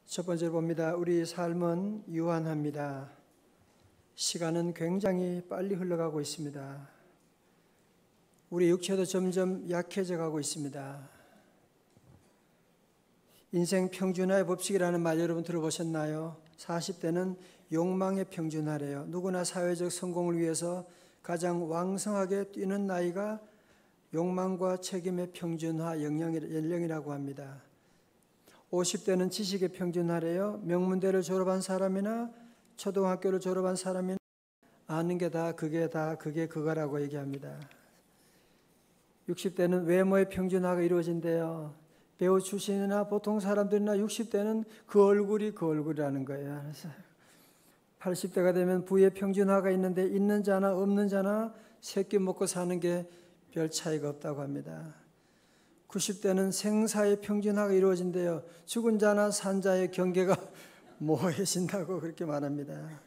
첫 번째로 봅니다. 우리 삶은 유한합니다. 시간은 굉장히 빨리 흘러가고 있습니다. 우리 육체도 점점 약해져 가고 있습니다. 인생 평준화의 법칙이라는 말 여러분 들어보셨나요? 40대는 욕망의 평준화래요. 누구나 사회적 성공을 위해서 가장 왕성하게 뛰는 나이가 욕망과 책임의 평준화 연령이라고 합니다. 50대는 지식의 평준화래요. 명문대를 졸업한 사람이나 초등학교를 졸업한 사람이나 아는 게 다 그게 그거라고 얘기합니다. 60대는 외모의 평준화가 이루어진대요. 배우 출신이나 보통 사람들이나 60대는 그 얼굴이라는 거예요. 그래서 80대가 되면 부의 평준화가 있는데 있는 자나 없는 자나 새끼 먹고 사는 게 별 차이가 없다고 합니다. 90대는 생사의 평준화가 이루어진대요. 죽은 자나 산 자의 경계가 모호해진다고 그렇게 말합니다.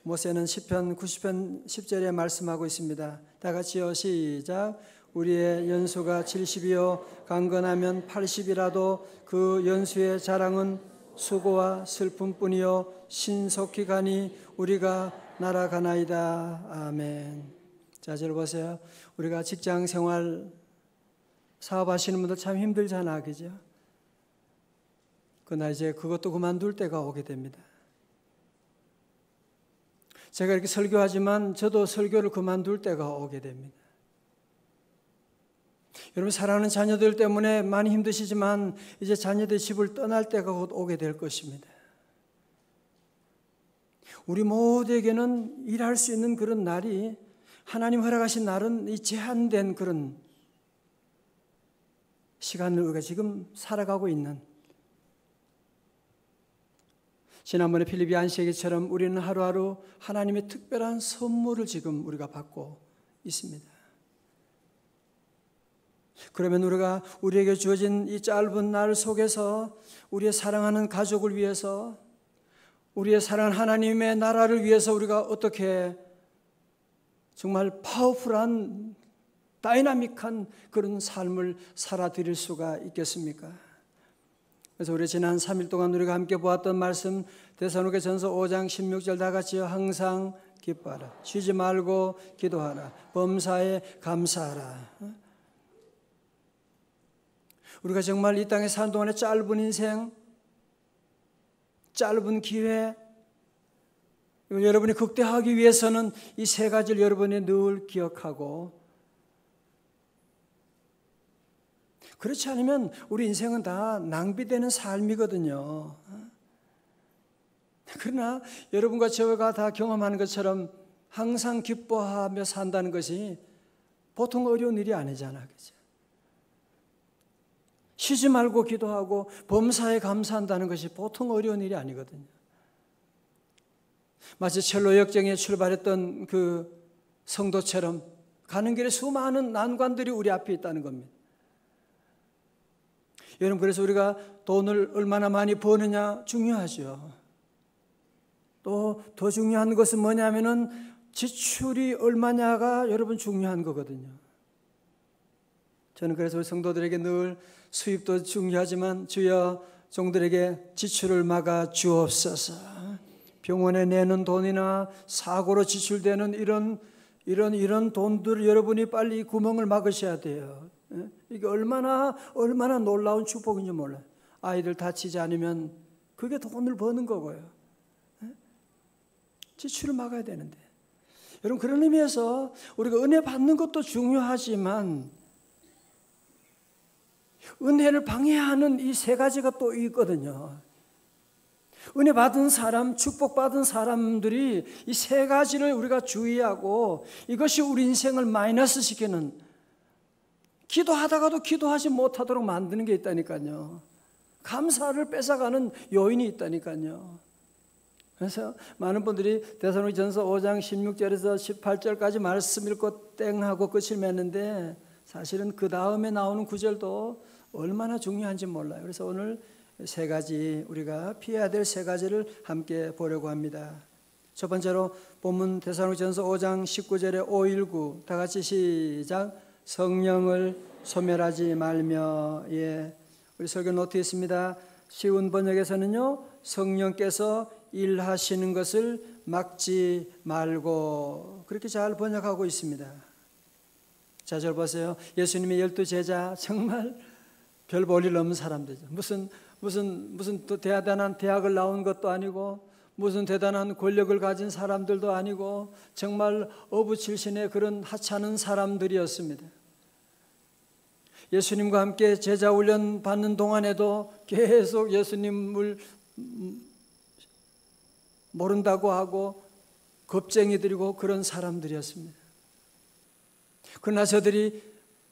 모세는 시편 90편 10절에 말씀하고 있습니다. 다 같이요, 시작. 우리의 연수가 70이요 강건하면 80이라도 그 연수의 자랑은 수고와 슬픔뿐이요 신속히 가니 우리가 날아가나이다. 아멘. 자, 저를 보세요. 우리가 직장 생활 사업하시는 분들 참 힘들잖아, 그죠? 그러나 이제 그것도 그만둘 때가 오게 됩니다. 제가 이렇게 설교하지만 저도 설교를 그만둘 때가 오게 됩니다. 여러분 사랑하는 자녀들 때문에 많이 힘드시지만 이제 자녀들 집을 떠날 때가 곧 오게 될 것입니다. 우리 모두에게는 일할 수 있는 그런 날이 하나님 허락하신 날은 이 제한된 그런 시간을 우리가 지금 살아가고 있는, 지난번에 필립이 안식일처럼 우리는 하루하루 하나님의 특별한 선물을 지금 우리가 받고 있습니다. 그러면 우리가 우리에게 주어진 이 짧은 날 속에서 우리의 사랑하는 가족을 위해서, 우리의 사랑하는 하나님의 나라를 위해서 우리가 어떻게 정말 파워풀한 다이나믹한 그런 삶을 살아드릴 수가 있겠습니까? 그래서 우리 지난 3일 동안 우리가 함께 보았던 말씀 데살로니가전서 5장 16절 다 같이요. 항상 기뻐하라. 쉬지 말고 기도하라. 범사에 감사하라. 우리가 정말 이 땅에 사는 동안에 짧은 인생, 짧은 기회, 여러분이 극대화하기 위해서는 이 세 가지를 여러분이 늘 기억하고, 그렇지 않으면 우리 인생은 다 낭비되는 삶이거든요. 그러나 여러분과 저가 다 경험하는 것처럼 항상 기뻐하며 산다는 것이 보통 어려운 일이 아니잖아, 그죠? 쉬지 말고 기도하고 범사에 감사한다는 것이 보통 어려운 일이 아니거든요. 마치 첼로 역정에 출발했던 그 성도처럼 가는 길에 수많은 난관들이 우리 앞에 있다는 겁니다. 여러분, 그래서 우리가 돈을 얼마나 많이 버느냐 중요하죠. 또 더 중요한 것은 뭐냐면은 지출이 얼마냐가 여러분 중요한 거거든요. 저는 그래서 우리 성도들에게 늘 수입도 중요하지만 주여 종들에게 지출을 막아 주옵소서. 병원에 내는 돈이나 사고로 지출되는 이런 돈들을 여러분이 빨리 구멍을 막으셔야 돼요. 이게 얼마나 놀라운 축복인지 몰라요. 아이들 다치지 않으면 그게 돈을 버는 거고요. 지출을 막아야 되는데, 여러분 그런 의미에서 우리가 은혜 받는 것도 중요하지만 은혜를 방해하는 이 세 가지가 또 있거든요. 은혜 받은 사람, 축복받은 사람들이 이 세 가지를 우리가 주의하고, 이것이 우리 인생을 마이너스 시키는, 기도하다가도 기도하지 못하도록 만드는 게 있다니까요. 감사를 뺏어가는 요인이 있다니까요. 그래서 많은 분들이 데살로니가전서 5장 16절에서 18절까지 말씀 읽고 땡 하고 끝을 맺는데, 사실은 그 다음에 나오는 구절도 얼마나 중요한지 몰라요. 그래서 오늘 세 가지, 우리가 피해야 될 세 가지를 함께 보려고 합니다. 첫 번째로 본문 데살로니가전서 5장 19절에 519 다 같이 시작. 성령을 소멸하지 말며. 예, 우리 설교 노트에 있습니다. 쉬운 번역에서는요, 성령께서 일하시는 것을 막지 말고, 그렇게 잘 번역하고 있습니다. 자, 저 보세요. 예수님의 12 제자 정말 별 볼일 없는 사람들이죠. 무슨 또 대단한 대학을 나온 것도 아니고 무슨 대단한 권력을 가진 사람들도 아니고 정말 어부 출신의 그런 하찮은 사람들이었습니다. 예수님과 함께 제자 훈련 받는 동안에도 계속 예수님을 모른다고 하고 겁쟁이들이고 그런 사람들이었습니다. 그러나 저들이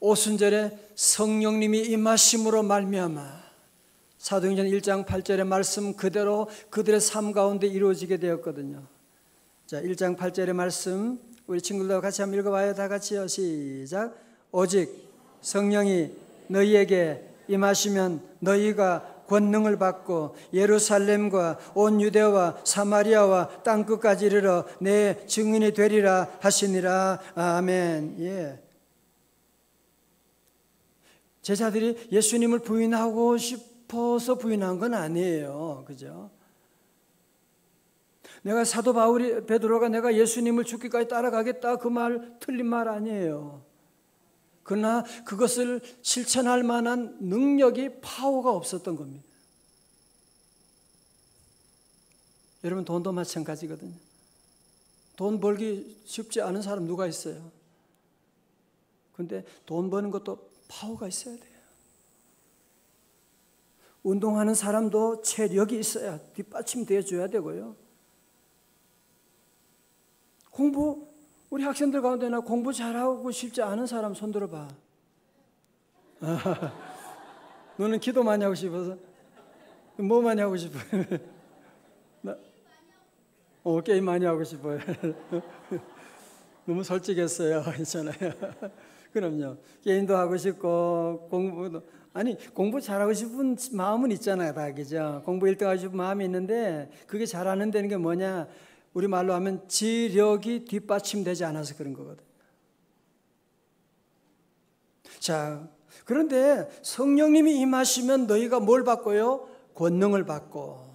오순절에 성령님이 임하심으로 말미암아 사도행전 1장 8절의 말씀 그대로 그들의 삶 가운데 이루어지게 되었거든요. 자, 1장 8절의 말씀 우리 친구들과 같이 한번 읽어봐요. 다 같이요. 시작. 오직 성령이 너희에게 임하시면 너희가 권능을 받고 예루살렘과 온 유대와 사마리아와 땅끝까지 이르러 내 증인이 되리라 하시니라. 아멘. 예. 제자들이 예수님을 부인하고 싶어서 부인한 건 아니에요. 그죠? 내가 사도 베드로가 내가 예수님을 죽기까지 따라가겠다 그 말 틀린 말 아니에요. 그러나 그것을 실천할 만한 능력이 파워가 없었던 겁니다. 여러분 돈도 마찬가지거든요. 돈 벌기 쉽지 않은 사람 누가 있어요? 그런데 돈 버는 것도 파워가 있어야 돼요. 운동하는 사람도 체력이 있어야 뒷받침되어 줘야 되고요. 우리 학생들 가운데나 공부 잘하고 싶지 않은 사람 손 들어봐. 너는 기도 많이 하고 싶어서? 뭐 많이 하고 싶어요? 게임 많이 하고 싶어요. 너무 솔직했어요. 괜찮아요. 그럼요. 게임도 하고 싶고 공부도 공부 잘하고 싶은 마음은 있잖아요. 다 그죠? 공부 1등 하고 싶은 마음이 있는데 그게 잘하는 데는 게 뭐냐? 우리 말로 하면 지력이 뒷받침되지 않아서 그런 거거든요. 자, 그런데 성령님이 임하시면 너희가 뭘 받고요? 권능을 받고.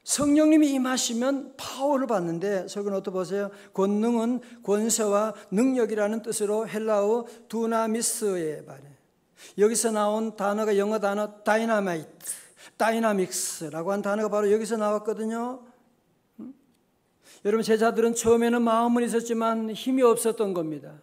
성령님이 임하시면 파워를 받는데 저건 어떻게 보세요? 권능은 권세와 능력이라는 뜻으로 헬라어 두나미스의 말이에요. 여기서 나온 단어가 영어 단어 다이나마이트, 다이나믹스라고 한 단어가 바로 여기서 나왔거든요. 여러분 제자들은 처음에는 마음은 있었지만 힘이 없었던 겁니다.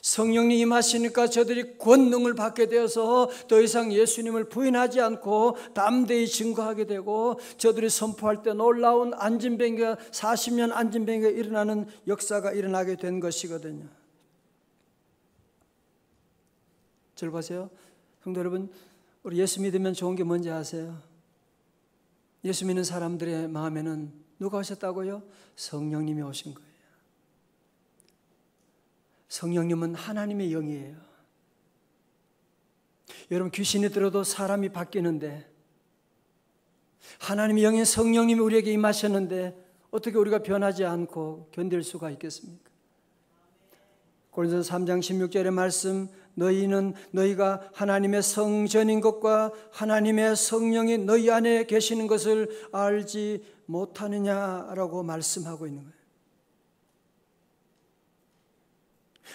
성령님 임하시니까 저들이 권능을 받게 되어서 더 이상 예수님을 부인하지 않고 담대히 증거하게 되고 저들이 선포할 때 놀라운 안진뱅이가 40년 안진뱅이가 일어나는 역사가 일어나게 된 것이거든요. 절 보세요. 성도 여러분, 우리 예수 믿으면 좋은 게 뭔지 아세요? 예수 믿는 사람들의 마음에는 누가 오셨다고요? 성령님이 오신 거예요. 성령님은 하나님의 영이에요. 여러분 귀신이 들어도 사람이 바뀌는데 하나님의 영인 성령님이 우리에게 임하셨는데 어떻게 우리가 변하지 않고 견딜 수가 있겠습니까? 고린도서 3장 16절의 말씀 너희가 하나님의 성전인 것과 하나님의 성령이 너희 안에 계시는 것을 알지 못하느냐라고 말씀하고 있는 거예요.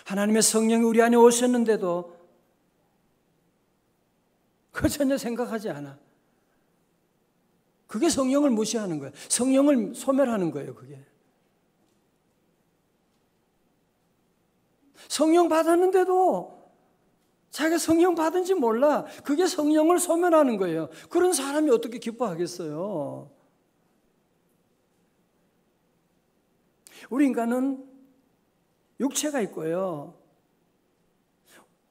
하나님의 성령이 우리 안에 오셨는데도 그거 전혀 생각하지 않아. 그게 성령을 무시하는 거예요. 성령을 소멸하는 거예요. 그게. 성령 받았는데도 자기가 성령 받은지 몰라. 그게 성령을 소멸하는 거예요. 그런 사람이 어떻게 기뻐하겠어요? 우리 인간은 육체가 있고요.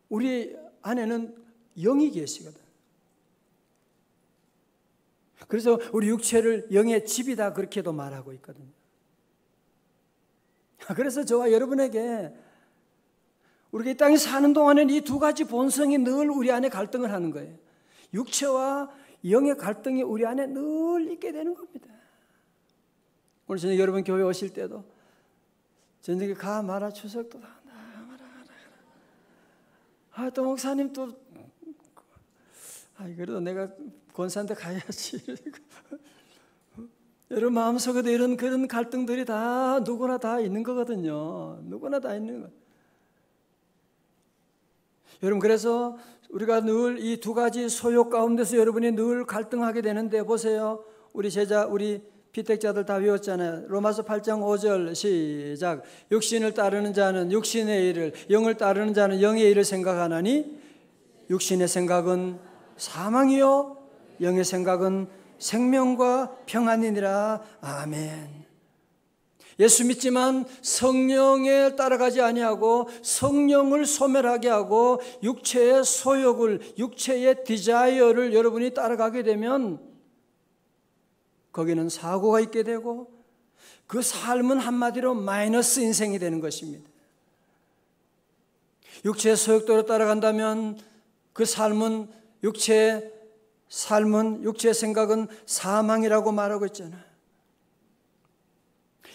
우리 안에는 영이 계시거든. 그래서 우리 육체를 영의 집이다 그렇게도 말하고 있거든요. 그래서 저와 여러분에게 우리가 이 땅에 사는 동안에는 이 두 가지 본성이 늘 우리 안에 갈등을 하는 거예요. 육체와 영의 갈등이 우리 안에 늘 있게 되는 겁니다. 오늘 저녁 여러분 교회 오실 때도 저녁에 가 마라 추석도 다 또 목사님 또 그래도 내가 권사한테 가야지. 여러분 마음속에도 이런 그런 갈등들이 다 누구나 다 있는 거거든요. 누구나 다 있는 거. 여러분 그래서 우리가 늘 이 두 가지 소욕 가운데서 여러분이 늘 갈등하게 되는데 보세요. 우리 제자 우리 피택자들 다 외웠잖아요. 로마서 8장 5절 시작. 육신을 따르는 자는 육신의 일을, 영을 따르는 자는 영의 일을 생각하나니 육신의 생각은 사망이요 영의 생각은 생명과 평안이니라. 아멘. 예수 믿지만 성령에 따라가지 아니하고 성령을 소멸하게 하고 육체의 소욕을, 육체의 디자이어를 여러분이 따라가게 되면 거기는 사고가 있게 되고 그 삶은 한마디로 마이너스 인생이 되는 것입니다. 육체의 소욕대로 따라간다면 그 삶은 육체의 생각은 사망이라고 말하고 있잖아요.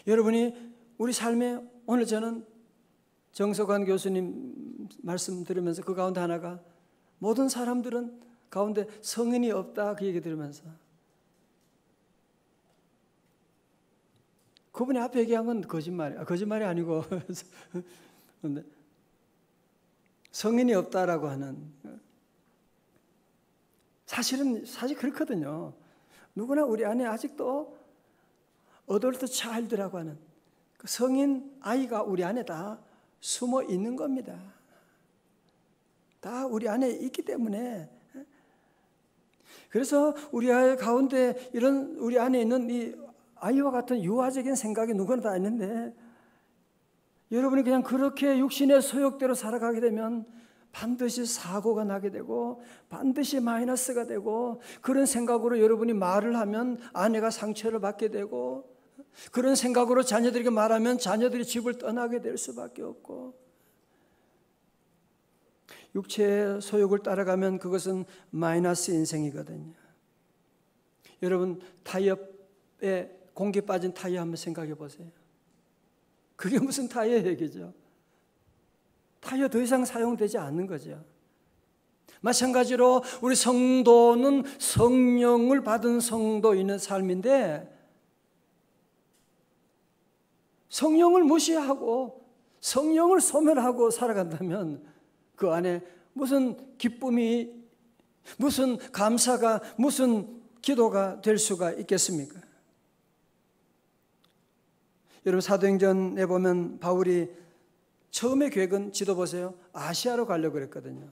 여러분이 우리 삶에 오늘 저는 정석환 교수님 말씀 들으면서 그 가운데 하나가 모든 사람들은 가운데 성인이 없다 그 얘기 들으면서 그분이 앞에 얘기한 건 거짓말이 아니고 성인이 없다라고 하는 사실 그렇거든요. 누구나 우리 안에 아직도 어덜트 차일드라고 하는 그 성인 아이가 우리 안에 다 숨어 있는 겁니다. 다 우리 안에 있기 때문에 그래서 우리 아이 가운데 이런 우리 안에 있는 이 아이와 같은 유아적인 생각이 누구나 다 있는데 여러분이 그냥 그렇게 육신의 소욕대로 살아가게 되면 반드시 사고가 나게 되고 반드시 마이너스가 되고 그런 생각으로 여러분이 말을 하면 아내가 상처를 받게 되고 그런 생각으로 자녀들에게 말하면 자녀들이 집을 떠나게 될 수밖에 없고 육체의 소욕을 따라가면 그것은 마이너스 인생이거든요. 여러분 타이어에 공기 빠진 타이어 한번 생각해 보세요. 그게 무슨 타이어 얘기죠? 타이어 더 이상 사용되지 않는 거죠. 마찬가지로 우리 성도는 성령을 받은 성도인의 삶인데 성령을 무시하고 성령을 소멸하고 살아간다면 그 안에 무슨 기쁨이, 무슨 감사가, 무슨 기도가 될 수가 있겠습니까? 여러분 사도행전에 보면 바울이 처음에 계획은 지도 보세요. 아시아로 가려고 그랬거든요.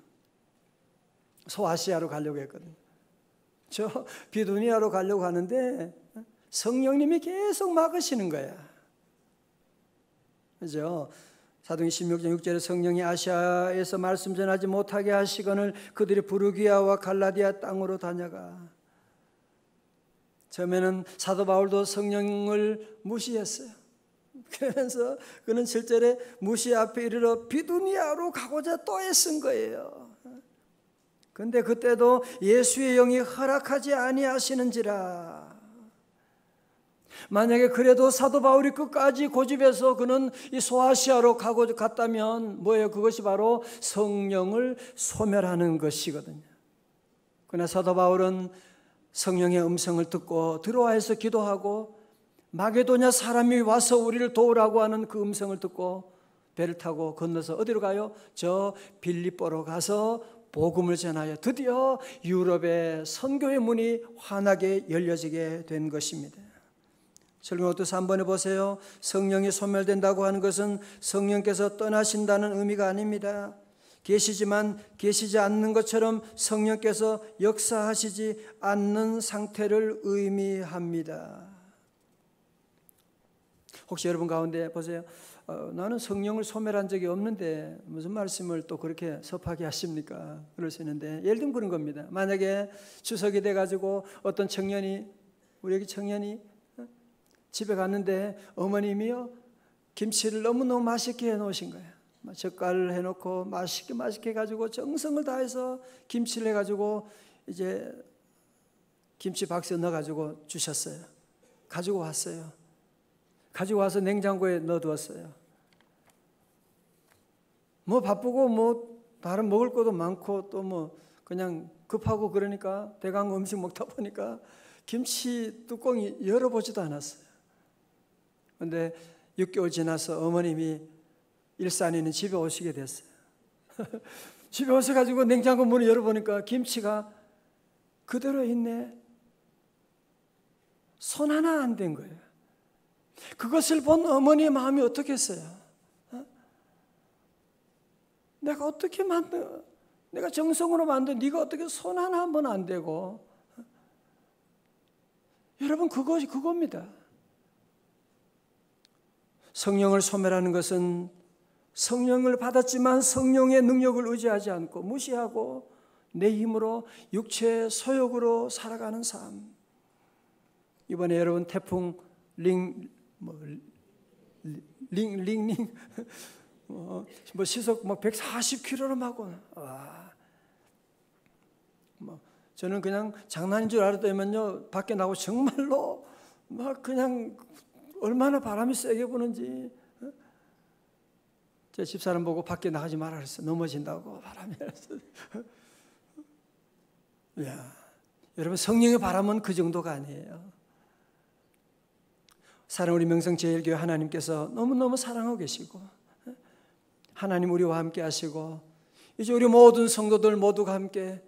소아시아로 가려고 했거든요. 저 비두니아로 가려고 하는데 성령님이 계속 막으시는 거야. 그죠? 사도행전 16장 6절에 성령이 아시아에서 말씀 전하지 못하게 하시거늘 그들이 부르기아와 갈라디아 땅으로 다녀가. 처음에는 사도 바울도 성령을 무시했어요. 그러면서 그는 7절에 무시 앞에 이르러 비두니아로 가고자 또 애쓴 거예요. 그런데 그때도 예수의 영이 허락하지 아니하시는지라. 만약에 그래도 사도 바울이 끝까지 고집해서 그는 이 소아시아로 갔다면 뭐예요? 그것이 바로 성령을 소멸하는 것이거든요. 그러나 사도 바울은 성령의 음성을 듣고 들어와서 기도하고 마게도냐 사람이 와서 우리를 도우라고 하는 그 음성을 듣고 배를 타고 건너서 어디로 가요? 저 빌립보로 가서 복음을 전하여 드디어 유럽의 선교의 문이 환하게 열려지게 된 것입니다. 설교노트 3번에 보세요. 성령이 소멸된다고 하는 것은 성령께서 떠나신다는 의미가 아닙니다. 계시지만 계시지 않는 것처럼 성령께서 역사하시지 않는 상태를 의미합니다. 혹시 여러분 가운데 보세요. 나는 성령을 소멸한 적이 없는데 무슨 말씀을 또 그렇게 섭하게 하십니까? 그럴 수 있는데 예를 들면 그런 겁니다. 만약에 추석이 돼가지고 어떤 우리 애기 청년이 집에 갔는데 어머님이요 김치를 너무너무 맛있게 해놓으신 거예요. 젓갈을 해놓고 맛있게 해가지고 정성을 다해서 김치를 해가지고 이제 김치 박스에 넣어가지고 주셨어요. 가지고 왔어요. 가지고 와서 냉장고에 넣어두었어요. 뭐 바쁘고 뭐 다른 먹을 것도 많고 또 뭐 그냥 급하고 그러니까 대강 음식 먹다 보니까 김치 뚜껑이 열어보지도 않았어요. 그런데 6개월 지나서 어머님이 일산에 있는 집에 오시게 됐어요. 집에 오셔가지고 냉장고 문을 열어보니까 김치가 그대로 있네. 손 하나 안 댄 거예요. 그것을 본 어머니의 마음이 어떻겠어요? 내가 어떻게 내가 정성으로 만든 네가 어떻게 손 하나 한 번 안 대고? 여러분, 그것이 그겁니다. 성령을 소멸하는 것은 성령을 받았지만 성령의 능력을 의지하지 않고 무시하고 내 힘으로 육체의 소욕으로 살아가는 삶. 이번에 여러분 태풍 링 뭐 시속 막 140km로 막 오나. 저는 그냥 장난인 줄 알았더니만요, 밖에 나고 정말로 막 그냥 얼마나 바람이 세게 부는지. 제 집사람 보고 밖에 나가지 말라 그랬어요. 넘어진다고 바람이. 야, 여러분, 성령의 바람은 그 정도가 아니에요. 사랑 우리 명성제일교회 하나님께서 너무너무 사랑하고 계시고 하나님 우리와 함께 하시고 이제 우리 모든 성도들 모두가 함께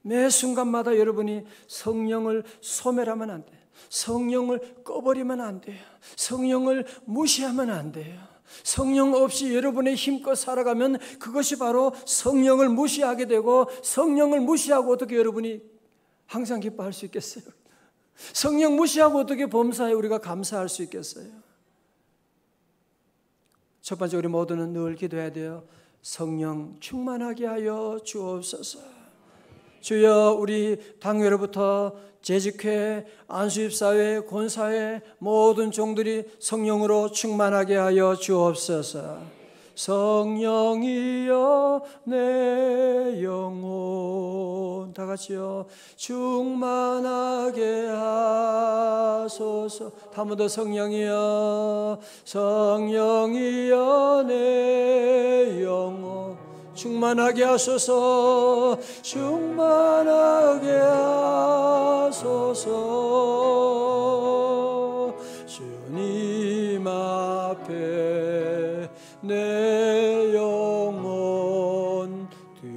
매 순간마다 여러분이 성령을 소멸하면 안 돼요. 성령을 꺼버리면 안 돼요. 성령을 무시하면 안 돼요. 성령 없이 여러분의 힘껏 살아가면 그것이 바로 성령을 무시하게 되고, 성령을 무시하고 어떻게 여러분이 항상 기뻐할 수 있겠어요? 성령 무시하고 어떻게 범사에 우리가 감사할 수 있겠어요? 첫 번째, 우리 모두는 늘 기도해야 돼요. 성령 충만하게 하여 주옵소서. 주여, 우리 당회로부터 재직회, 안수입사회, 권사회 모든 종들이 성령으로 충만하게 하여 주옵소서. 성령이여 내 영혼, 다 같이요, 충만하게 하소서. 한 번 더, 성령이여, 성령이여 내 영혼 충만하게 하소서. 충만하게 하소서. 주님 앞에 내 영혼 드리리다.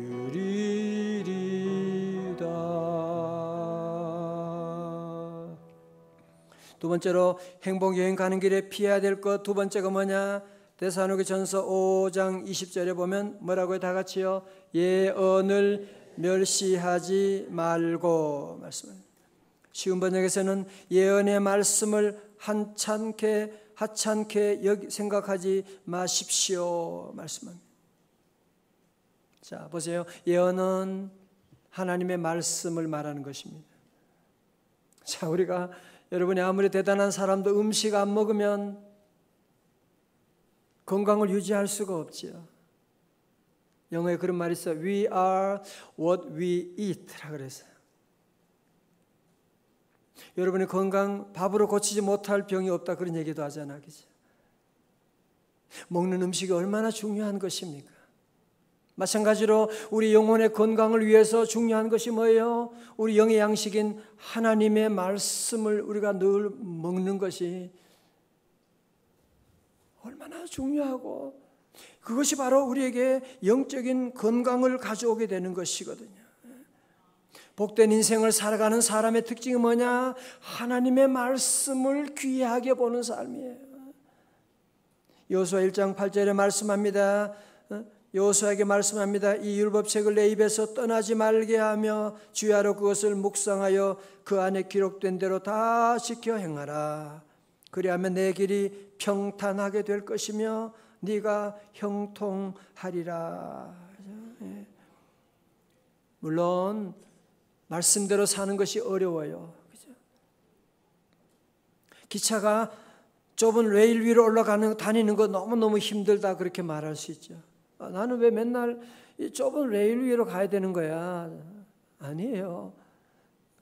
두 번째로, 행복여행 가는 길에 피해야 될 것 두 번째가 뭐냐? 데살로니가전서 5장 20절에 보면 뭐라고요? 다 같이요. 예언을 멸시하지 말고 말씀합니다. 쉬운 번역에서는 예언의 말씀을 하찮게 생각하지 마십시오 말씀합니다. 자, 보세요. 예언은 하나님의 말씀을 말하는 것입니다. 자, 우리가 여러분이 아무리 대단한 사람도 음식 안 먹으면 건강을 유지할 수가 없지요. 영어에 그런 말이 있어요. We are what we eat라 그랬어요. 여러분의 건강, 밥으로 고치지 못할 병이 없다 그런 얘기도 하잖아요. 그죠? 먹는 음식이 얼마나 중요한 것입니까? 마찬가지로 우리 영혼의 건강을 위해서 중요한 것이 뭐예요? 우리 영의 양식인 하나님의 말씀을 우리가 늘 먹는 것이 얼마나 중요하고, 그것이 바로 우리에게 영적인 건강을 가져오게 되는 것이거든요. 복된 인생을 살아가는 사람의 특징이 뭐냐? 하나님의 말씀을 귀하게 보는 삶이에요. 여호수아 1장 8절에 말씀합니다. 여호수아에게 말씀합니다. 이 율법책을 내 입에서 떠나지 말게 하며 주야로 그것을 묵상하여 그 안에 기록된 대로 다 지켜 행하라. 그리하면 내 길이 평탄하게 될 것이며 네가 형통하리라. 물론 말씀대로 사는 것이 어려워요. 그죠? 기차가 좁은 레일 위로 다니는 거 너무너무 힘들다 그렇게 말할 수 있죠. 나는 왜 맨날 이 좁은 레일 위로 가야 되는 거야? 아니에요.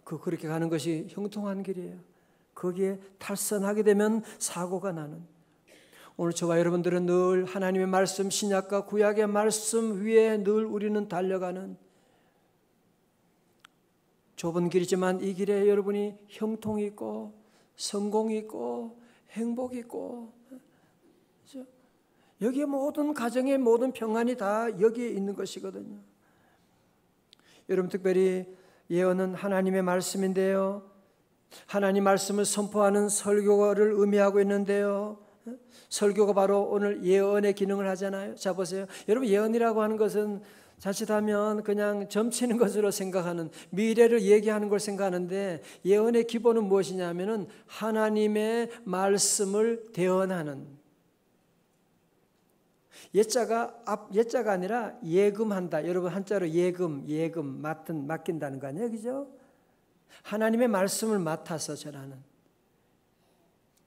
그렇게 가는 것이 형통한 길이에요. 거기에 탈선하게 되면 사고가 나는. 오늘 저와 여러분들은 늘 하나님의 말씀, 신약과 구약의 말씀 위에 늘 우리는 달려가는, 좁은 길이지만 이 길에 여러분이 형통이 있고 성공이 있고 행복이 있고, 그렇죠? 여기에 모든 가정의 모든 평안이 다 여기에 있는 것이거든요. 여러분, 특별히 예언은 하나님의 말씀인데요, 하나님 말씀을 선포하는 설교를 의미하고 있는데요, 설교가 바로 오늘 예언의 기능을 하잖아요. 자, 보세요. 여러분, 예언이라고 하는 것은 자칫하면 그냥 점치는 것으로 생각하는, 미래를 얘기하는 걸 생각하는데, 예언의 기본은 무엇이냐면은 하나님의 말씀을 대언하는, 예자가 아니라 예금한다. 여러분, 한자로 예금 맡긴다는 거 아니에요, 그죠? 하나님의 말씀을 맡아서 전하는.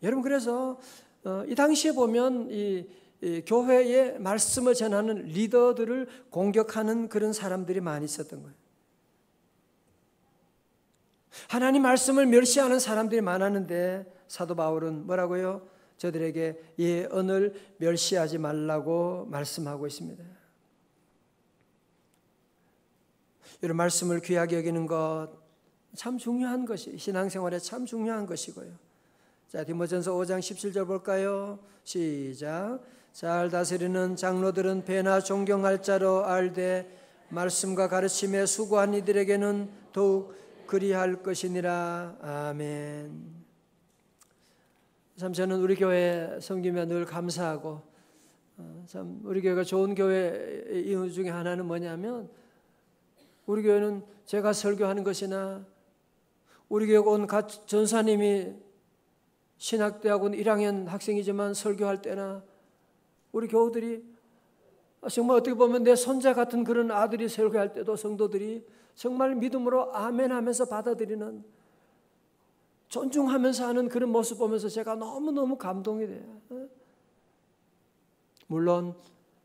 여러분, 그래서 이 당시에 보면 이 교회의 말씀을 전하는 리더들을 공격하는 그런 사람들이 많이 있었던 거예요. 하나님 말씀을 멸시하는 사람들이 많았는데, 사도 바울은 뭐라고요? 저들에게 예언을 멸시하지 말라고 말씀하고 있습니다. 이런 말씀을 귀하게 여기는 것 참 중요한 것이, 신앙생활에 참 중요한 것이고요. 자, 디모전서 5장 17절 볼까요? 시작. 잘 다스리는 장로들은 배나 존경할 자로 알되 말씀과 가르침에 수고한 이들에게는 더욱 그리할 것이니라. 아멘. 참 저는 우리 교회 섬기며 늘 감사하고, 참 우리 교회가 좋은 교회의 이유 중에 하나는 뭐냐면, 우리 교회는 제가 설교하는 것이나 우리 교회 온 전사님이 신학대학원 1학년 학생이지만 설교할 때나 우리 교우들이 정말 어떻게 보면 내 손자 같은 그런 아들이 설교할 때도 성도들이 정말 믿음으로 아멘 하면서 받아들이는, 존중하면서 하는 그런 모습 보면서 제가 너무너무 감동이 돼요. 물론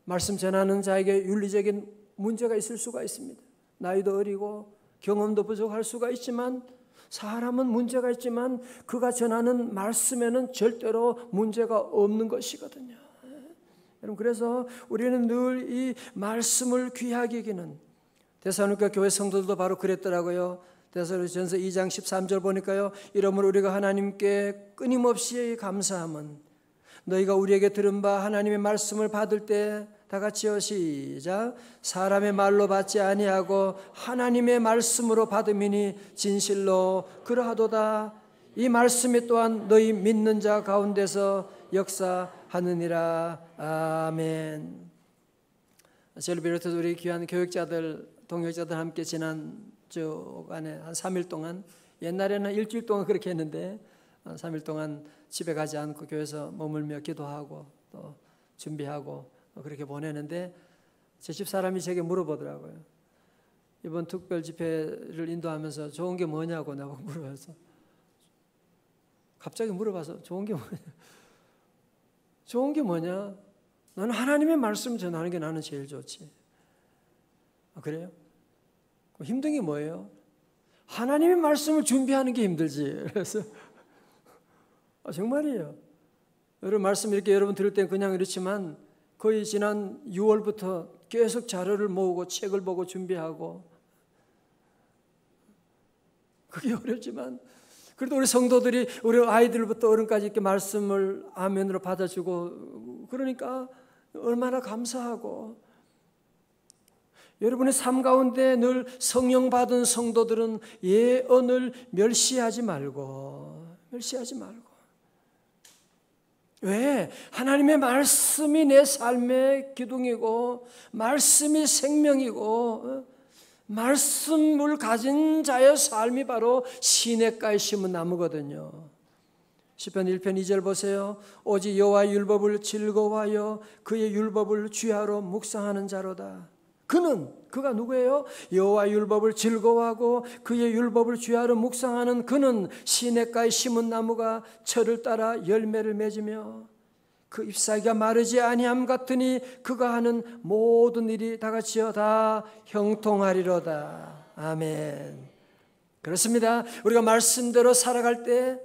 말씀 전하는 자에게 윤리적인 문제가 있을 수가 있습니다. 나이도 어리고 경험도 부족할 수가 있지만, 사람은 문제가 있지만 그가 전하는 말씀에는 절대로 문제가 없는 것이거든요. 여러분, 그래서 우리는 늘 이 말씀을 귀하게 여기는, 데살로니가 교회 성도들도 바로 그랬더라고요. 데살로니가전서 2장 13절 보니까요, 이러므로 우리가 하나님께 끊임없이 감사함은 너희가 우리에게 들은 바 하나님의 말씀을 받을 때, 다 같이요, 시작. 사람의 말로 받지 아니하고 하나님의 말씀으로 받음이니 진실로 그러하도다. 이 말씀이 또한 너희 믿는 자 가운데서 역사하느니라. 아멘. 저를 비롯해서 우리 귀한 교육자들, 동역자들 함께 지난 주간에 한 3일 동안, 옛날에는 일주일 동안 그렇게 했는데 3일 동안 집에 가지 않고 교회에서 머물며 기도하고 또 준비하고 그렇게 보내는데, 제 집 사람이 제게 물어보더라고요. 이번 특별 집회를 인도하면서 좋은 게 뭐냐고 나보고 물어봐서, 갑자기 물어봐서 좋은 게 뭐냐? 좋은 게 뭐냐? 나는 하나님의 말씀 전하는 게 나는 제일 좋지. 아, 그래요? 힘든 게 뭐예요? 하나님의 말씀을 준비하는 게 힘들지. 그래서 정말이에요. 여러분, 말씀 이렇게 여러분 들을 땐 그냥 이렇지만 거의 지난 6월부터 계속 자료를 모으고 책을 보고 준비하고, 그게 어렵지만 그래도 우리 성도들이 우리 아이들부터 어른까지 이렇게 말씀을 아멘으로 받아주고, 그러니까 얼마나 감사하고, 여러분의 삶 가운데 늘 성령 받은 성도들은 예언을 멸시하지 말고. 왜? 하나님의 말씀이 내 삶의 기둥이고, 말씀이 생명이고, 말씀을 가진 자의 삶이 바로 시냇가에 심은 나무거든요. 시편 1편 2절 보세요. 오직 여호와의 율법을 즐거워하여 그의 율법을 주야로 묵상하는 자로다. 그가 누구예요? 여호와의 율법을 즐거워하고 그의 율법을 주야로 묵상하는 그는 시냇가에 심은 나무가 철을 따라 열매를 맺으며 그 잎사귀가 마르지 아니함 같으니 그가 하는 모든 일이 다 같이요 다 형통하리로다. 아멘. 그렇습니다. 우리가 말씀대로 살아갈 때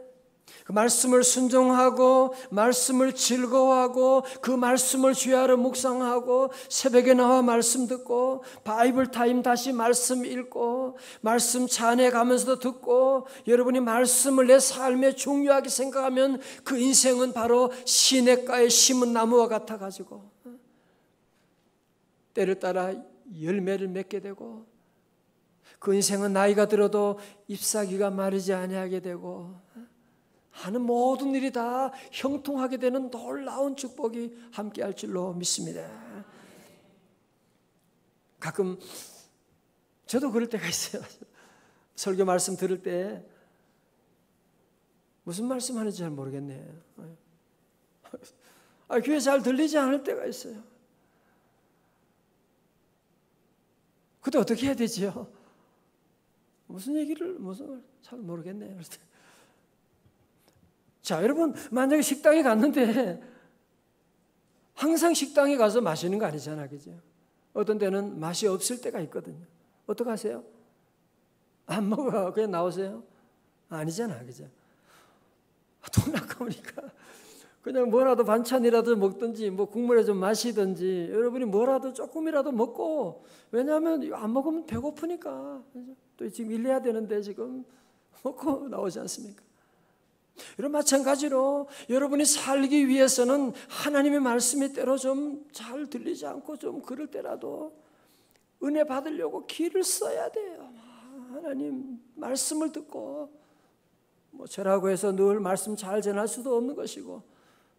그 말씀을 순종하고 말씀을 즐거워하고 그 말씀을 주야로 묵상하고 새벽에 나와 말씀 듣고 바이블 타임 다시 말씀 읽고 말씀 찬해 가면서도 듣고 여러분이 말씀을 내 삶에 중요하게 생각하면 그 인생은 바로 시냇가에 심은 나무와 같아가지고 때를 따라 열매를 맺게 되고 그 인생은 나이가 들어도 잎사귀가 마르지 아니하게 되고 하는 모든 일이 다 형통하게 되는 놀라운 축복이 함께할 줄로 믿습니다. 가끔 저도 그럴 때가 있어요. 설교 말씀 들을 때 무슨 말씀하는지 잘 모르겠네요. 귀에 잘 들리지 않을 때가 있어요. 그때 어떻게 해야 되지요? 무슨 잘 모르겠네요. 자, 여러분, 만약에 식당에 갔는데 항상 식당에 가서 마시는 거 아니잖아, 그죠? 어떤 때는 맛이 없을 때가 있거든요. 어떡하세요? 안 먹어. 그냥 나오세요? 아니잖아, 그죠? 돈 아까우니까 그냥 뭐라도 반찬이라도 먹든지 뭐 국물에 좀 마시든지 여러분이 뭐라도 조금이라도 먹고, 왜냐하면 이거 안 먹으면 배고프니까, 그죠? 또 지금 일해야 되는데 지금 먹고 나오지 않습니까? 여러분, 마찬가지로 여러분이 살기 위해서는 하나님의 말씀이 때로 좀 잘 들리지 않고 좀 그럴 때라도 은혜 받으려고 길을 써야 돼요. 하나님 말씀을 듣고 뭐 저라고 해서 늘 말씀 잘 전할 수도 없는 것이고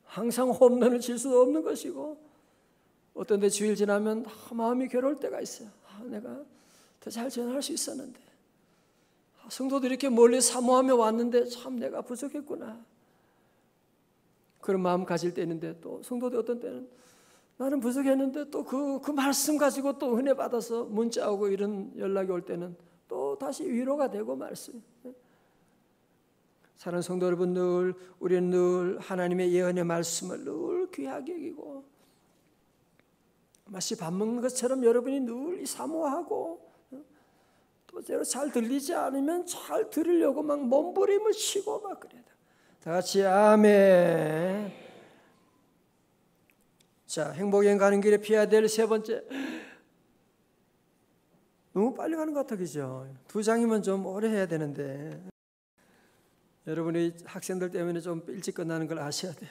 항상 홈런을 칠 수도 없는 것이고 어떤 데 주일 지나면 마음이 괴로울 때가 있어요. 내가 더 잘 전할 수 있었는데, 성도들이 이렇게 멀리 사모하며 왔는데 참 내가 부족했구나, 그런 마음 가질 때 있는데, 또 성도들 어떤 때는 나는 부족했는데 또 그 말씀 가지고 또 은혜 받아서 문자 오고 이런 연락이 올 때는 또 다시 위로가 되고 말씀. 사랑하는 성도 여러분, 우리는 늘 하나님의 예언의 말씀을 늘 귀하게 여기고 마치 밥 먹는 것처럼 여러분이 늘 사모하고, 또 제대로 잘 들리지 않으면 잘 들으려고 막 몸부림을 치고 막 그래요. 다 같이 아멘. 자, 행복여행 가는 길에 피해야 될 세 번째. 너무 빨리 가는 것 같아, 그죠? 2장이면 좀 오래 해야 되는데 여러분이 학생들 때문에 좀 일찍 끝나는 걸 아셔야 돼요.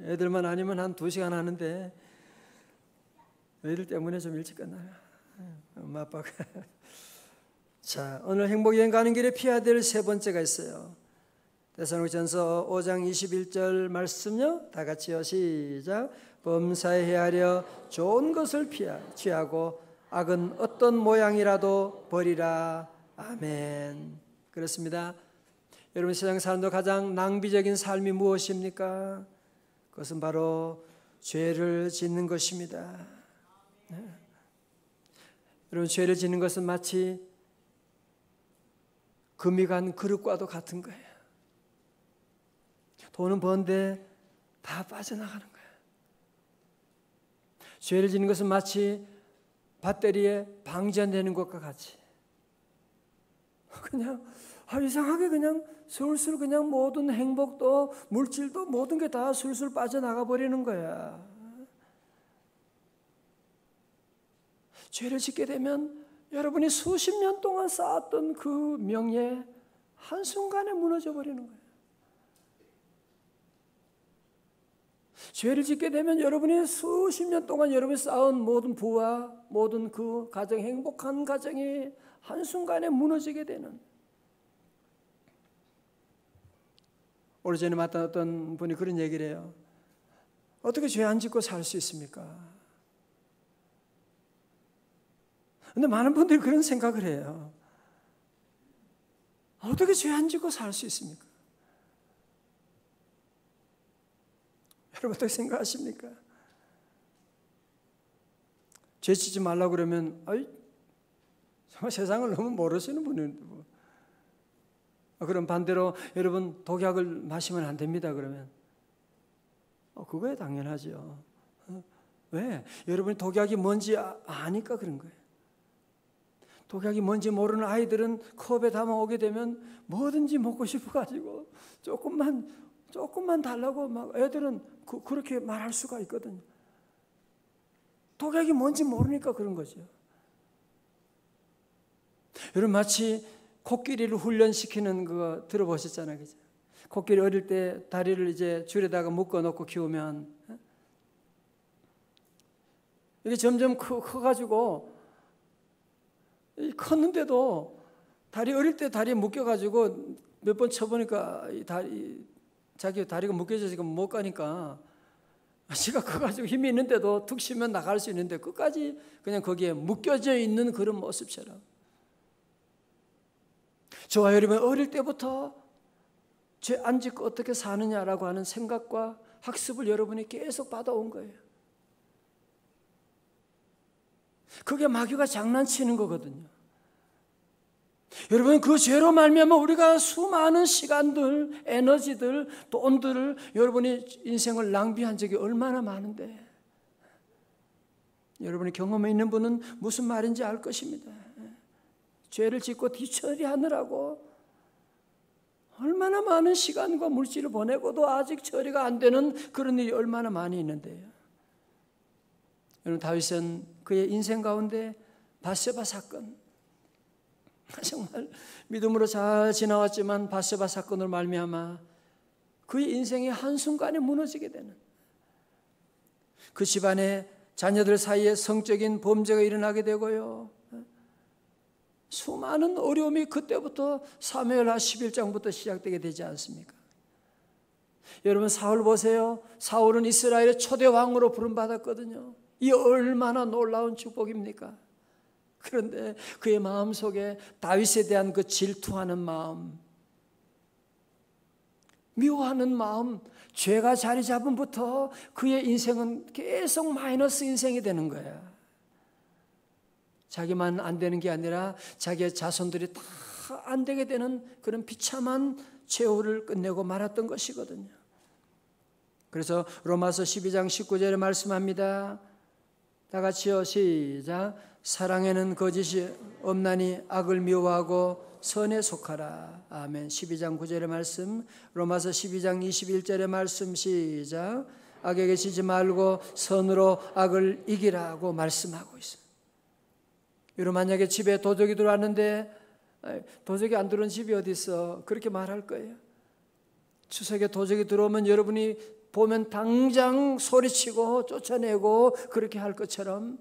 애들만 아니면 한 2시간 하는데 애들 때문에 좀 일찍 끝나요. 엄마 아빠가. 자, 오늘 행복여행 가는 길에 피해야 될 세 번째가 있어요. 데살로니가전서 5장 21절 말씀요. 다 같이요. 시작. 범사에 헤아려 좋은 것을 취하고 악은 어떤 모양이라도 버리라. 아멘. 그렇습니다. 여러분, 세상 사람도 가장 낭비적인 삶이 무엇입니까? 그것은 바로 죄를 짓는 것입니다. 네. 여러분, 죄를 짓는 것은 마치 금이 간 그릇과도 같은 거예요. 돈은 버는데 다 빠져나가는 거예요. 죄를 짓는 것은 마치 배터리에 방전되는 것과 같이 그냥 이상하게 그냥 술술 그냥 모든 행복도 물질도 모든 게 다 술술 빠져나가 버리는 거야. 죄를 짓게 되면 여러분이 수십 년 동안 쌓았던 그 명예 한순간에 무너져 버리는 거예요. 죄를 짓게 되면 여러분이 수십 년 동안 여러분이 쌓은 모든 부와 모든 그 가정, 행복한 가정이 한순간에 무너지게 되는. 오래전에 만났던 어떤 분이 그런 얘기를 해요. 어떻게 죄 안 짓고 살 수 있습니까? 근데 많은 분들이 그런 생각을 해요. 어떻게 죄 안 짓고 살 수 있습니까? 여러분, 어떻게 생각하십니까? 죄 짓지 말라고 그러면 정말 세상을 너무 모르시는 분이. 그럼 반대로 여러분, 독약을 마시면 안 됩니다 그러면 그거야 당연하죠. 왜? 여러분이 독약이 뭔지 아니까 그런 거예요. 독약이 뭔지 모르는 아이들은 컵에 담아 오게 되면 뭐든지 먹고 싶어가지고 조금만 달라고 막 애들은 그렇게 말할 수가 있거든요. 독약이 뭔지 모르니까 그런 거죠. 여러분 마치 코끼리를 훈련시키는 거 들어보셨잖아요, 그죠? 코끼리 어릴 때 다리를 이제 줄에다가 묶어놓고 키우면 이게 점점 커가지고 컸는데도 어릴 때 다리에 묶여가지고 몇 번 쳐보니까 자기 다리가 묶여져서 못 가니까 지가 커가지고 힘이 있는데도 툭 치면 나갈 수 있는데 끝까지 그냥 거기에 묶여져 있는 그런 모습처럼 저와 여러분 어릴 때부터 죄 안 짓고 어떻게 사느냐라고 하는 생각과 학습을 여러분이 계속 받아온 거예요. 그게 마귀가 장난치는 거거든요. 여러분 그 죄로 말미암아 우리가 수많은 시간들, 에너지들, 돈들을 여러분이 인생을 낭비한 적이 얼마나 많은데 여러분이 경험이 있는 분은 무슨 말인지 알 것입니다. 죄를 짓고 뒤처리하느라고 얼마나 많은 시간과 물질을 보내고도 아직 처리가 안 되는 그런 일이 얼마나 많이 있는데요. 여러분 다윗은 그의 인생 가운데 밧세바 사건 정말 믿음으로 잘 지나왔지만 밧세바 사건을 말미암아 그의 인생이 한순간에 무너지게 되는 그 집안의 자녀들 사이에 성적인 범죄가 일어나게 되고요. 수많은 어려움이 그때부터 사무엘하 11장부터 시작되게 되지 않습니까? 여러분 사울 보세요. 사울은 이스라엘의 초대 왕으로 부름받았거든요. 이 얼마나 놀라운 축복입니까? 그런데 그의 마음속에 다윗에 대한 그 질투하는 마음, 미워하는 마음, 죄가 자리 잡음부터 그의 인생은 계속 마이너스 인생이 되는 거야. 자기만 안 되는 게 아니라 자기의 자손들이 다 안 되게 되는 그런 비참한 최후를 끝내고 말았던 것이거든요. 그래서 로마서 12장 19절에 말씀합니다. 다 같이요, 시작. 사랑에는 거짓이 없나니 악을 미워하고 선에 속하라. 아멘. 12장 9절의 말씀, 로마서 12장 21절의 말씀, 시작. 악에게 지지 말고 선으로 악을 이기라고 말씀하고 있습니다. 여러분 만약에 집에 도적이 들어왔는데 도적이 안 들어온 집이 어디 있어? 그렇게 말할 거예요. 추석에 도적이 들어오면 여러분이 보면 당장 소리치고 쫓아내고 그렇게 할 것처럼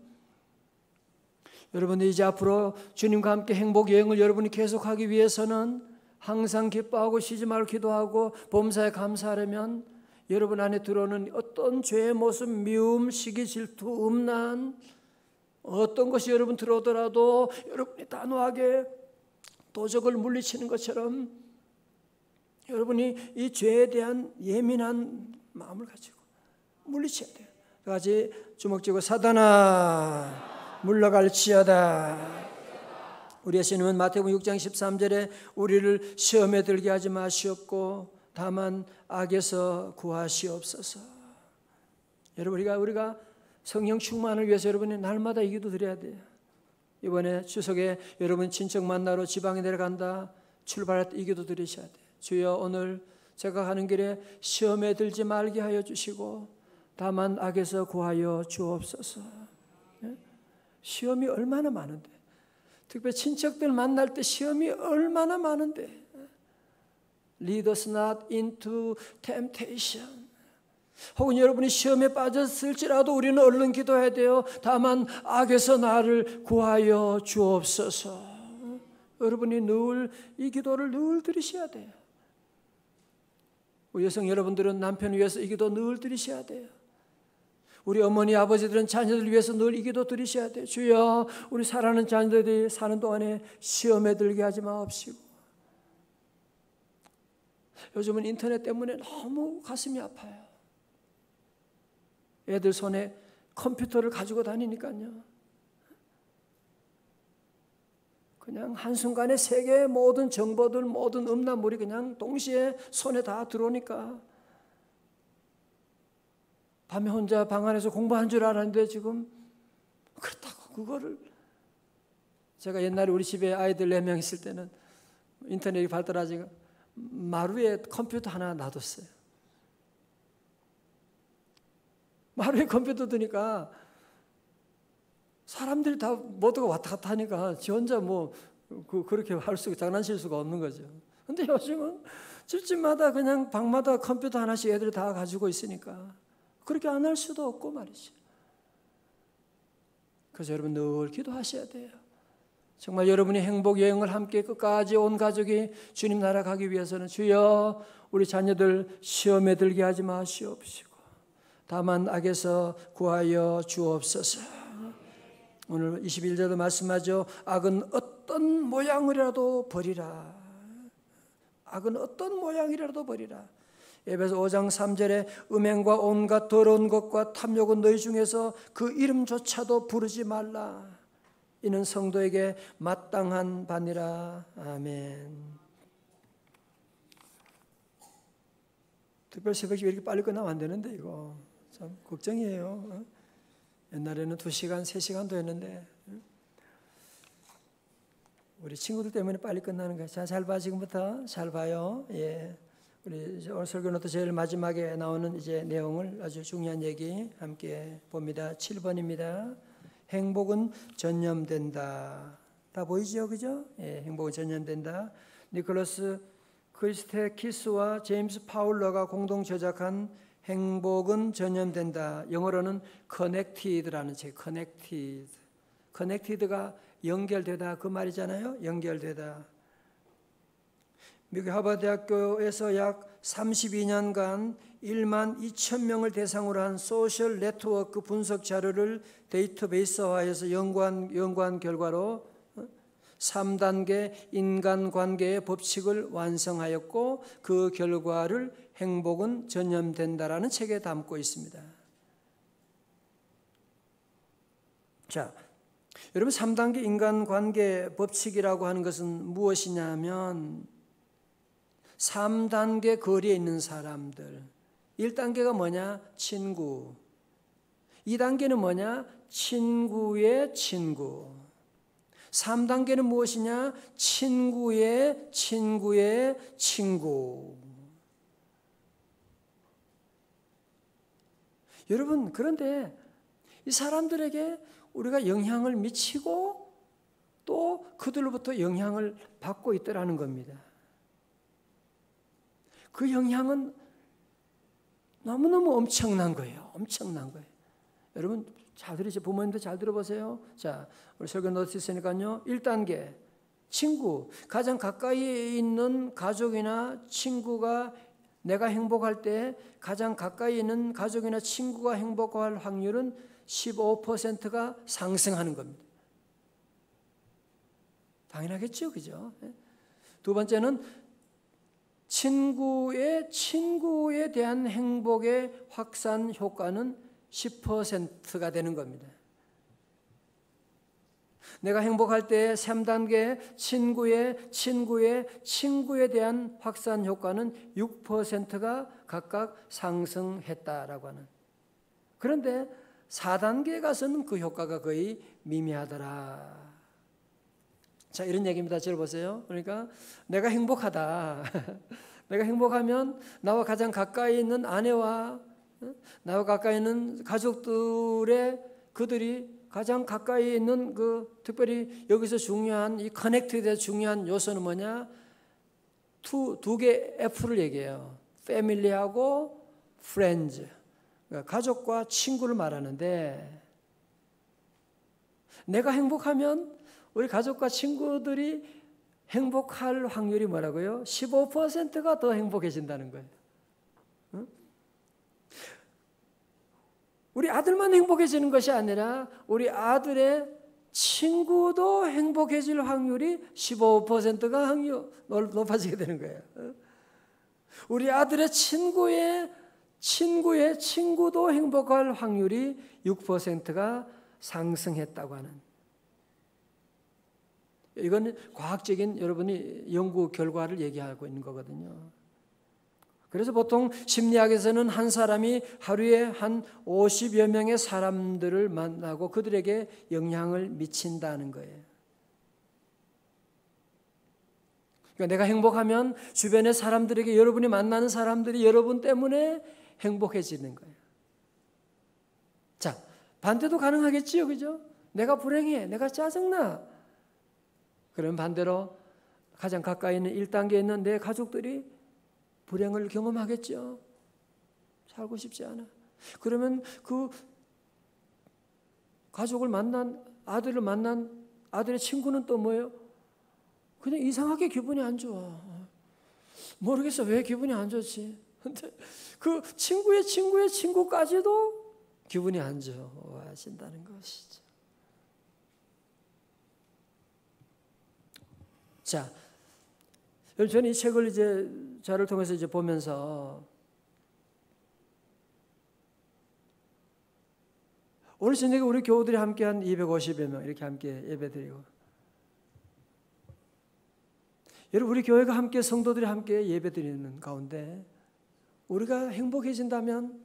여러분이 이제 앞으로 주님과 함께 행복 여행을 여러분이 계속하기 위해서는 항상 기뻐하고 쉬지 말고 기도하고 범사에 감사하려면 여러분 안에 들어오는 어떤 죄의 모습, 미움, 시기, 질투, 음란 어떤 것이 여러분 들어오더라도 여러분이 단호하게 도적을 물리치는 것처럼 여러분이 이 죄에 대한 예민한 마음을 가지고 물리쳐야 돼요. 같이 주먹 쥐고 사단아 물러갈지어다. 우리 예수님은 마태복음 6장 13절에 우리를 시험에 들게 하지 마시옵고 다만 악에서 구하시옵소서. 여러분 우리가 성령 충만을 위해서 여러분이 날마다 이 기도 드려야 돼요. 이번에 추석에 여러분 친척 만나러 지방에 내려간다 출발할 때 이 기도 드리셔야 돼요. 주여 오늘 제가 가는 길에 시험에 들지 말게 하여 주시고 다만 악에서 구하여 주옵소서. 시험이 얼마나 많은데, 특별히 친척들 만날 때 시험이 얼마나 많은데, Lead us not into temptation. 혹은 여러분이 시험에 빠졌을지라도 우리는 얼른 기도해야 돼요. 다만 악에서 나를 구하여 주옵소서. 여러분이 늘 이 기도를 늘 드리셔야 돼요. 우리 여성 여러분들은 남편을 위해서 이 기도 늘 드리셔야 돼요. 우리 어머니 아버지들은 자녀들을 위해서 늘 이 기도 드리셔야 돼요. 주여 우리 사랑하는 자녀들이 사는 동안에 시험에 들게 하지 마옵시고. 요즘은 인터넷 때문에 너무 가슴이 아파요. 애들 손에 컴퓨터를 가지고 다니니까요. 그냥 한순간에 세계의 모든 정보들, 모든 음란물이 그냥 동시에 손에 다 들어오니까 밤에 혼자 방 안에서 공부한 줄 알았는데 지금 그렇다고 그거를 제가 옛날에 우리 집에 아이들 4명 있을 때는 인터넷이 발달하지 마루에 컴퓨터 하나 놔뒀어요. 마루에 컴퓨터 두니까 사람들이 다 모두가 왔다 갔다 하니까 지 혼자 그렇게 장난칠 수가 없는 거죠. 근데 요즘은 집집마다 그냥 방마다 컴퓨터 하나씩 애들이 다 가지고 있으니까 그렇게 안 할 수도 없고 말이죠. 그래서 여러분 늘 기도하셔야 돼요. 정말 여러분이 행복 여행을 함께 끝까지 온 가족이 주님 나라 가기 위해서는 주여 우리 자녀들 시험에 들게 하지 마시옵시고 다만 악에서 구하여 주옵소서. 오늘 21절도 말씀하죠. 악은 어떤 모양이라도 버리라. 악은 어떤 모양이라도 버리라. 에베소 5장 3절에 음행과 온갖 더러운 것과 탐욕은 너희 중에서 그 이름조차도 부르지 말라. 이는 성도에게 마땅한 바니라. 아멘. 특별 새벽이 이렇게 빨리 끝나면 안 되는데 이거 참 걱정이에요. 옛날에는 2시간, 3시간도 했는데 우리 친구들 때문에 빨리 끝나는 거예요. 자, 잘 봐. 지금부터 잘 봐요. 예. 우리 오늘 설교노트 제일 마지막에 나오는 이제 내용을 아주 중요한 얘기 함께 봅니다. 7번입니다. 행복은 전념된다. 다 보이죠? 그죠? 예, 행복은 전념된다. 니콜라스 크리스테키스와 제임스 파울러가 공동 제작한 행복은 전념된다. 영어로는 connected라는 책. connected가 연결되다 그 말이잖아요. 연결되다. 미국 하버드 대학교에서 약 32년간 1만 2천 명을 대상으로 한 소셜 네트워크 분석 자료를 데이터베이스화해서 연구한 결과로 3단계 인간관계의 법칙을 완성하였고 그 결과를 행복은 전념된다라는 책에 담고 있습니다. 자, 여러분 3단계 인간관계 법칙이라고 하는 것은 무엇이냐면 3단계 거리에 있는 사람들. 1단계가 뭐냐? 친구. 2단계는 뭐냐? 친구의 친구. 3단계는 무엇이냐? 친구의 친구의 친구. 여러분, 그런데 이 사람들에게 우리가 영향을 미치고 또 그들로부터 영향을 받고 있더라는 겁니다. 그 영향은 너무너무 엄청난 거예요. 엄청난 거예요. 여러분 잘 들으세요. 부모님도 잘 들어보세요. 자, 우리 설교 노트 있으니까요. 1단계 친구. 가장 가까이에 있는 가족이나 친구가 내가 행복할 때 가장 가까이 있는 가족이나 친구가 행복할 확률은 15%가 상승하는 겁니다. 당연하겠죠. 그죠? 두 번째는 친구에 대한 행복의 확산 효과는 10%가 되는 겁니다. 내가 행복할 때 3단계 친구에 대한 확산 효과는 6%가 각각 상승했다라고 하는. 그런데 4단계에 가서는 그 효과가 거의 미미하더라. 자, 이런 얘기입니다. 들어보세요. 그러니까 내가 행복하다. 내가 행복하면 나와 가장 가까이 있는 아내와 나와 가까이 있는 가족들의 그들이 가장 가까이 있는 그 특별히 여기서 중요한 이 커넥트에 중요한 요소는 뭐냐? 두 개 F를 얘기해요. 패밀리하고 프렌즈. 그러니까 가족과 친구를 말하는데 내가 행복하면 우리 가족과 친구들이 행복할 확률이 뭐라고요? 15%가 더 행복해진다는 거예요. 응? 우리 아들만 행복해지는 것이 아니라 우리 아들의 친구도 행복해질 확률이 15%가 높아지게 되는 거예요. 우리 아들의 친구의 친구도 행복할 확률이 6%가 상승했다고 하는. 이건 과학적인 여러분이 연구 결과를 얘기하고 있는 거거든요. 그래서 보통 심리학에서는 한 사람이 하루에 한 50여 명의 사람들을 만나고 그들에게 영향을 미친다는 거예요. 그러니까 내가 행복하면 주변의 사람들에게, 여러분이 만나는 사람들이 여러분 때문에 행복해지는 거예요. 자, 반대도 가능하겠지요, 그죠? 내가 불행해, 내가 짜증나. 그럼 반대로 가장 가까이 있는 1단계에 있는 내 가족들이 불행을 경험하겠죠. 살고 싶지 않아. 그러면 그 가족을 만난, 아들을 만난 아들의 친구는 또 뭐예요? 그냥 이상하게 기분이 안 좋아. 모르겠어, 왜 기분이 안 좋지? 근데 그 친구의 친구까지도 기분이 안 좋아진다는 것이죠. 자, 저는 이 책을 이제 자를 통해서 이제 보면서 오늘 저녁에 우리 교우들이 함께 한 250여 명 이렇게 함께 예배드리고, 여러분 우리 교회가 함께 성도들이 함께 예배드리는 가운데 우리가 행복해진다면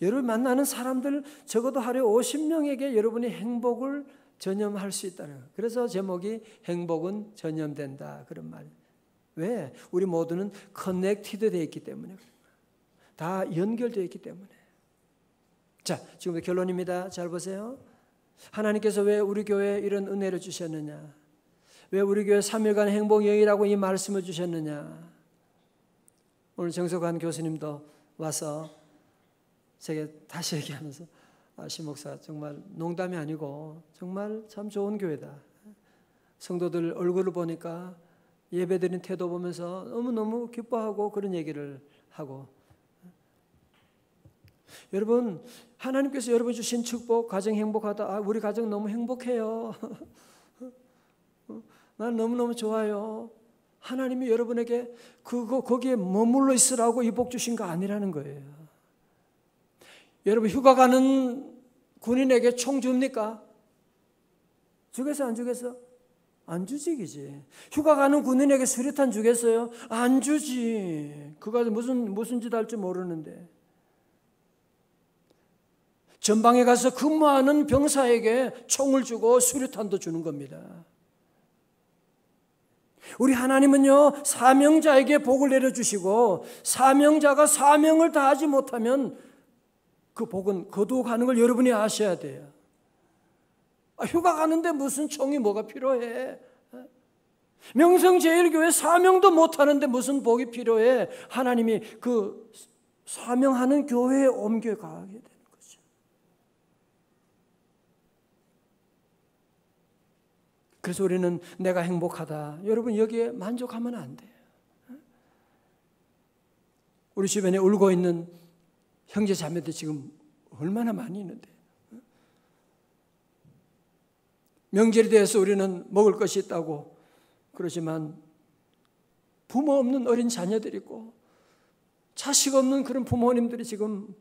여러분 만나는 사람들 적어도 하루에 50명에게 여러분이 행복을 전염할 수 있다는 거예요. 그래서 제목이 행복은 전염된다 그런 말이에요. 왜? 우리 모두는 커넥티드 되어 있기 때문에, 다 연결되어 있기 때문에. 자, 지금부터 결론입니다. 잘 보세요. 하나님께서 왜 우리 교회에 이런 은혜를 주셨느냐? 왜 우리 교회 3일간 행복여행이라고 이 말씀을 주셨느냐? 오늘 정석환 교수님도 와서 제게 다시 얘기하면서 시 목사 정말 농담이 아니고 정말 참 좋은 교회다. 성도들 얼굴을 보니까 예배드린 태도 보면서 너무너무 기뻐하고 그런 얘기를 하고, 여러분 하나님께서 여러분 주신 축복, 가정 행복하다. 우리 가정 너무 행복해요. 난 너무너무 좋아요. 하나님이 여러분에게 거기에 머물러 있으라고 이 복 주신 거 아니라는 거예요. 여러분 휴가 가는 군인에게 총 줍니까? 주겠어 안 주겠어? 안 주지 그지. 휴가 가는 군인에게 수류탄 주겠어요? 안 주지. 그가 무슨 짓 할지 모르는데. 전방에 가서 근무하는 병사에게 총을 주고 수류탄도 주는 겁니다. 우리 하나님은요, 사명자에게 복을 내려주시고 사명자가 사명을 다하지 못하면 그 복은 거두어가는 걸 여러분이 아셔야 돼요. 휴가 가는데 무슨 총이 뭐가 필요해? 명성제일교회 사명도 못하는데 무슨 복이 필요해? 하나님이 그 사명하는 교회에 옮겨가게 되는 거죠. 그래서 우리는 내가 행복하다. 여러분 여기에 만족하면 안 돼요. 우리 주변에 울고 있는 형제 자매들 지금 얼마나 많이 있는데, 명절에 대해서 우리는 먹을 것이 있다고 그러지만 부모 없는 어린 자녀들이 있고 자식 없는 그런 부모님들이 지금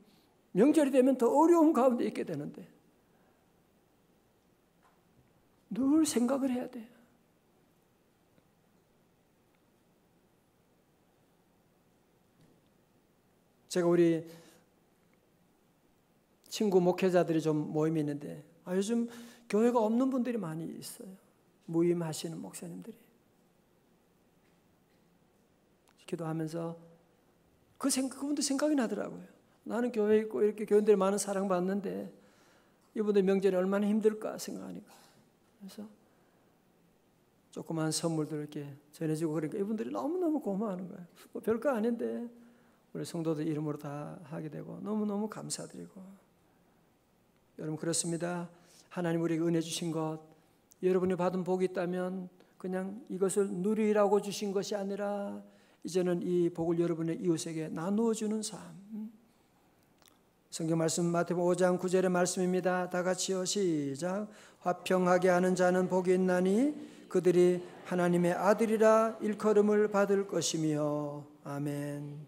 명절이 되면 더 어려운 가운데 있게 되는데 늘 생각을 해야 돼요. 제가 우리 친구 목회자들이 좀 모임이 있는데 요즘 교회가 없는 분들이 많이 있어요. 무임하시는 목사님들이. 기도하면서 그분도 생각이 나더라고요. 나는 교회에 있고 이렇게 교인들이 많은 사랑받는데 이분들 명절에 얼마나 힘들까 생각하니까. 그래서 조그만 선물들 이렇게 전해주고 그러니까 이분들이 너무너무 고마워하는 거예요. 뭐 별거 아닌데 우리 성도들 이름으로 다 하게 되고 너무너무 감사드리고. 여러분 그렇습니다. 하나님 우리에게 은혜 주신 것, 여러분이 받은 복이 있다면 그냥 이것을 누리라고 주신 것이 아니라 이제는 이 복을 여러분의 이웃에게 나누어 주는 삶. 성경 말씀 마태복음 5장 9절의 말씀입니다. 다 같이요. 시작. 화평하게 하는 자는 복이 있나니 그들이 하나님의 아들이라 일컬음을 받을 것이며. 아멘.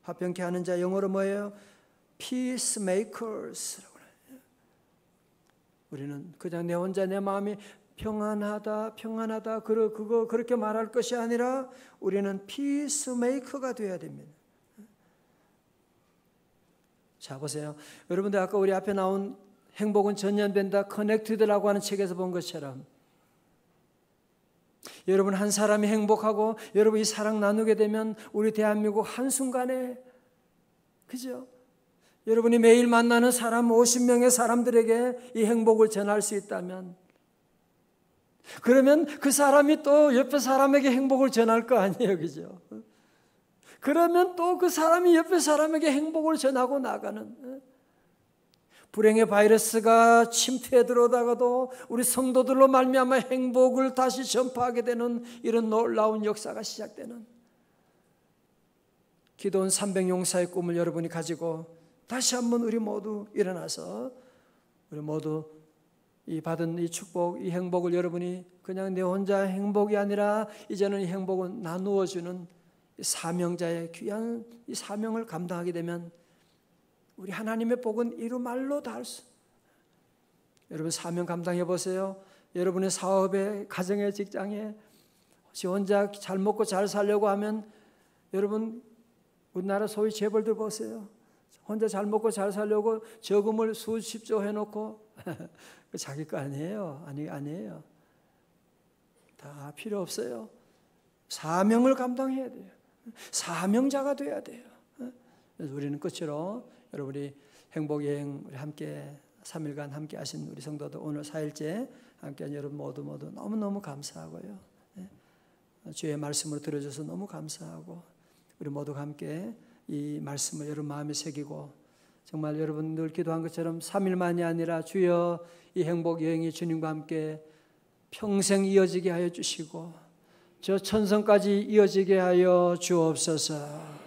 화평케 하는 자 영어로 뭐예요? Peacemakers. 우리는 그냥 내 혼자 내 마음이 평안하다 그거 그렇게 말할 것이 아니라 우리는 피스메이커가 되어야 됩니다. 자 보세요. 여러분들 아까 우리 앞에 나온 행복은 전염된다 커넥티드라고 하는 책에서 본 것처럼 여러분 한 사람이 행복하고 여러분 이 사랑 나누게 되면 우리 대한민국 한순간에, 그죠? 여러분이 매일 만나는 사람 50명의 사람들에게 이 행복을 전할 수 있다면, 그러면 그 사람이 또 옆에 사람에게 행복을 전할 거 아니에요, 그죠? 그러면 또 그 사람이 옆에 사람에게 행복을 전하고 나가는, 불행의 바이러스가 침투해 들어오다가도 우리 성도들로 말미암아 행복을 다시 전파하게 되는 이런 놀라운 역사가 시작되는, 기도원 300용사의 꿈을 여러분이 가지고 다시 한번 우리 모두 일어나서 우리 모두 이 받은 이 축복, 이 행복을 여러분이 그냥 내 혼자 행복이 아니라 이제는 이 행복은 나누어주는 사명자의 귀한 이 사명을 감당하게 되면 우리 하나님의 복은 이루 말로 다 할 수. 여러분 사명 감당해 보세요. 여러분의 사업에, 가정에, 직장에 혼자 잘 먹고 잘 살려고 하면, 여러분 우리나라 소위 재벌들 보세요. 혼자 잘 먹고 잘 살려고 저금을 수십조 해놓고 자기 거 아니에요. 아니에요. 다 필요 없어요. 사명을 감당해야 돼요. 사명자가 돼야 돼요. 그래서 우리는 끝으로 여러분이 행복여행 함께 3일간 함께 하신 우리 성도들, 오늘 4일째 함께한 여러분 모두 너무너무 감사하고요. 주의 말씀을 들어줘서 너무 감사하고, 우리 모두 함께 이 말씀을 여러분 마음에 새기고, 정말 여러분 늘 기도한 것처럼 3일만이 아니라 주여 이 행복여행이 주님과 함께 평생 이어지게 하여 주시고 저 천성까지 이어지게 하여 주옵소서.